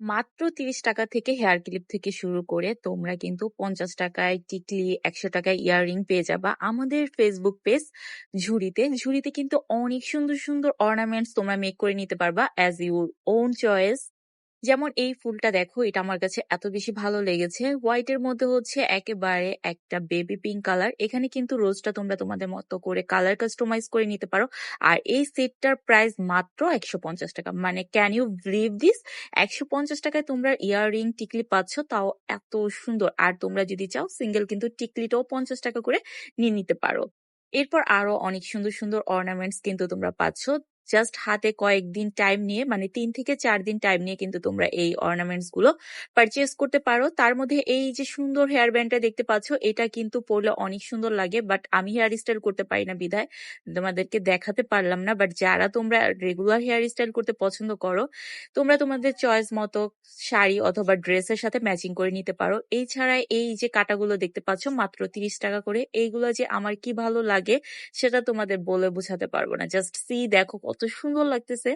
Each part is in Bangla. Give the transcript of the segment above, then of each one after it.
মাত্র ৳৩০ থেকে হেয়ার ক্লিপ থেকে শুরু করে তোমরা কিন্তু ৳৫০ টিকলি, ৳১০০ ইয়াররিং পেয়ে যাবা আমাদের ফেসবুক পেজ ঝুড়িতে। ঝুড়িতে কিন্তু অনেক সুন্দর, সুন্দর অর্নামেন্টস তোমরা মেক করে নিতে পারবা অ্যাজ ইউর ওন চয়েস। যেমন এই ফুলটা দেখো, এটা আমার কাছে এত বেশি ভালো লেগেছে। হোয়াইট এর মধ্যে হচ্ছে একেবারে একটা বেবি পিঙ্ক কালার। এখানে কিন্তু রোজটা তোমরা তোমাদের মতো করে কালার কাস্টমাইজ করে নিতে পারো। আর এই সেটটার প্রাইস মাত্র ৳১৫০। মানে ক্যান ইউ বিলিভ দিস? ৳১৫০ তোমরা ইয়াররিং টিকলি পাচ্ছ, তাও এত সুন্দর। আর তোমরা যদি চাও সিঙ্গেল কিন্তু টিকলিটাও ৳৫০ করে নিয়ে নিতে পারো। এরপর আরো অনেক সুন্দর, সুন্দর অর্নামেন্টস কিন্তু তোমরা পাচ্ছ। জাস্ট হাতে কয়েকদিন টাইম নিয়ে, মানে ৩ থেকে ৪ দিন টাইম নিয়ে কিন্তু তোমরা এই অর্নামেন্টস গুলো পারচেজ করতে পারো। তার মধ্যে এই যে সুন্দর হেয়ার ব্যান্ডটা দেখতে পাচ্ছ, এটা কিন্তু পরলে অনেক সুন্দর লাগে, বাট আমি হেয়ার স্টাইল করতে পারি না বিধায় তোমাদেরকে দেখাতে পারলাম না। বাট যারা তোমরা রেগুলার হেয়ার স্টাইল করতে পছন্দ করো, তোমরা তোমাদের চয়েস মতো শাড়ি অথবা ড্রেসের সাথে ম্যাচিং করে নিতে পারো। এছাড়া এই যে কাটাগুলো দেখতে পাচ্ছ মাত্র ৳৩০ করে। এইগুলো যে আমার কি ভালো লাগে সেটা তোমাদের বলে বোঝাতে পারবো না। জাস্ট দেখো কত সুন্দর লাগতেছে।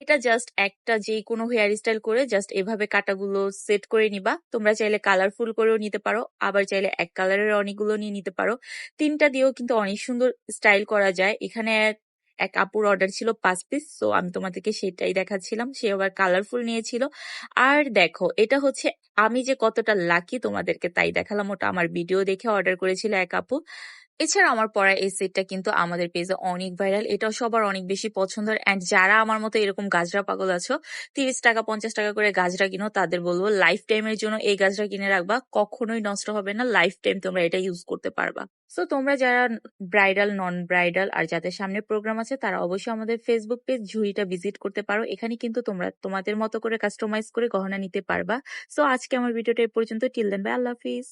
এটা জাস্ট একটা যেকোনো হেয়ার স্টাইল করে জাস্ট এভাবে কাটাগুলো সেট করে নিবা। তোমরা চাইলে কালারফুল করেও নিতে পারো, আবার চাইলে এক কালারের অনেকগুলো নিয়ে নিতে পারো। ৩টা দিয়েও কিন্তু অনেক সুন্দর স্টাইল করা যায়। এখানে এক আপুর অর্ডার ছিল ৫ পিস, সো আমি তোমাদেরকে সেটাই দেখাচ্ছিলাম। সে আবার কালারফুল নিয়েছিল। আর দেখো, এটা হচ্ছে আমি যে কতটা লাকি তোমাদেরকে তাই দেখালাম। ওটা আমার ভিডিও দেখে অর্ডার করেছিল এক আপু। এছাড়া আমার পরা এই সেটটা কিন্তু আমাদের পেজে অনেক ভাইরাল। এটাও সবার অনেক বেশি পছন্দের। অ্যান্ড যারা আমার মতো এরকম গাজরা পাগল আছো, ৳৩০ ৳৫০ করে গাজরা কিনো, তাদের বলবো লাইফ টাইমের জন্য এই গাজরা কিনে রাখবা। কখনোই নষ্ট হবে না, লাইফ টাইম তোমরা এটা ইউজ করতে পারবা। সো তোমরা যারা ব্রাইডাল, নন ব্রাইডাল আর যাদের সামনে প্রোগ্রাম আছে, তারা অবশ্যই আমাদের ফেসবুক পেজ ঝুড়িটা ভিজিট করতে পারো। এখানে কিন্তু তোমরা তোমাদের মতো করে কাস্টমাইজ করে গহনা নিতে পারবা। সো আজকে আমার ভিডিওটা এই পর্যন্ত। টিল দেন, বাই, আল্লাহ হাফিজ।